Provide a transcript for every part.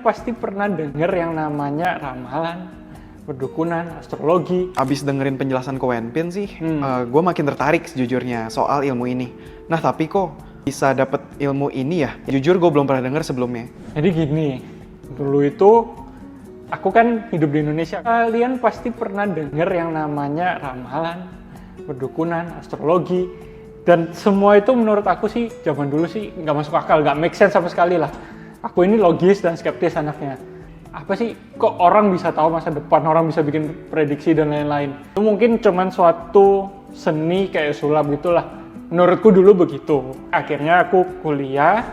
Pasti pernah denger yang namanya ramalan, perdukunan, astrologi. Abis dengerin penjelasan Ko Wenpin sih, gue makin tertarik sejujurnya soal ilmu ini. Nah tapi kok bisa dapet ilmu ini ya? Jujur gue belum pernah denger sebelumnya. Jadi gini, dulu itu aku kan hidup di Indonesia. Kalian pasti pernah denger yang namanya ramalan, perdukunan, astrologi. Dan semua itu menurut aku sih, zaman dulu sih nggak masuk akal, nggak make sense sama sekali lah. Aku ini logis dan skeptis anaknya. Apa sih, kok orang bisa tahu masa depan, orang bisa bikin prediksi dan lain-lain. Itu mungkin cuman suatu seni kayak sulap gitulah. Menurutku dulu begitu. Akhirnya aku kuliah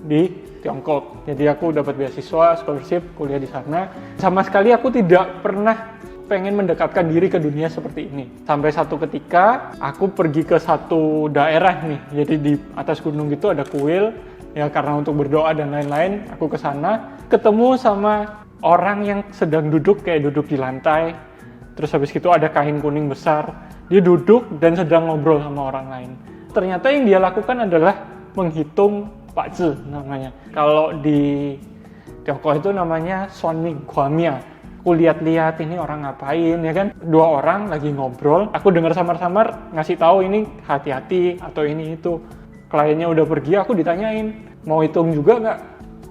di Tiongkok. Jadi aku dapat beasiswa, scholarship, kuliah di sana. Sama sekali aku tidak pernah pengen mendekatkan diri ke dunia seperti ini. Sampai satu ketika aku pergi ke satu daerah nih. Jadi di atas gunung gitu ada kuil. Ya karena untuk berdoa dan lain-lain, aku ke sana ketemu sama orang yang sedang duduk kayak duduk di lantai. Terus habis itu ada kain kuning besar. Dia duduk dan sedang ngobrol sama orang lain. Ternyata yang dia lakukan adalah menghitung Pakzi namanya. Kalau di Tiongkok itu namanya Suanming Guamia. Aku lihat-lihat ini orang ngapain ya kan. Dua orang lagi ngobrol. Aku dengar samar-samar ngasih tahu ini hati-hati atau ini itu. Kliennya udah pergi, aku ditanyain, mau hitung juga nggak?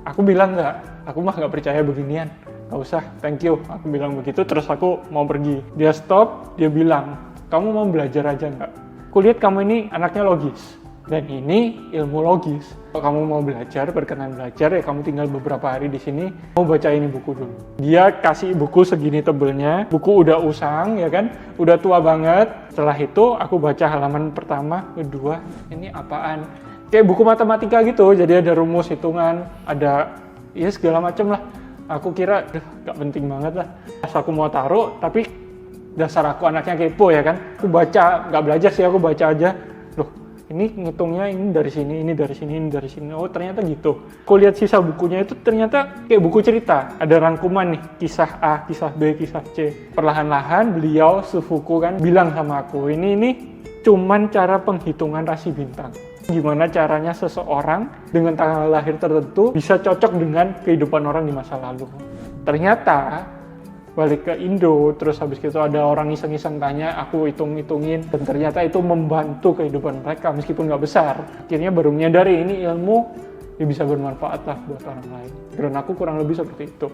Aku bilang nggak, aku mah nggak percaya beginian. Nggak usah, thank you. Aku bilang begitu, terus aku mau pergi. Dia stop, dia bilang, kamu mau belajar aja nggak? Kulihat kamu ini anaknya logis, dan ini ilmu logis. Kalau kamu mau belajar, berkenan belajar, ya kamu tinggal beberapa hari di sini, mau baca ini buku dulu. Dia kasih buku segini tebelnya, buku udah usang, ya kan, udah tua banget. Setelah itu, aku baca halaman pertama, kedua, ini apaan? Kayak buku matematika gitu, jadi ada rumus hitungan, ada ya segala macem lah. Aku kira, gak penting banget lah. Pas aku mau taruh, tapi dasar aku anaknya kepo ya kan. Aku baca, gak belajar sih, aku baca aja. Loh, ini ngitungnya ini dari sini, ini dari sini, ini dari sini. Oh ternyata gitu. Aku lihat sisa bukunya itu ternyata kayak buku cerita. Ada rangkuman nih, kisah A, kisah B, kisah C. Perlahan-lahan beliau sepuku kan bilang sama aku, ini cuman cara penghitungan rasi bintang. Gimana caranya seseorang dengan tanggal lahir tertentu bisa cocok dengan kehidupan orang di masa lalu. Ternyata balik ke Indo, terus habis itu ada orang iseng-iseng tanya, aku hitung-hitungin, dan ternyata itu membantu kehidupan mereka meskipun nggak besar. Akhirnya baru menyadari ini ilmu yang bisa bermanfaat lah buat orang lain. Dan aku kurang lebih seperti itu.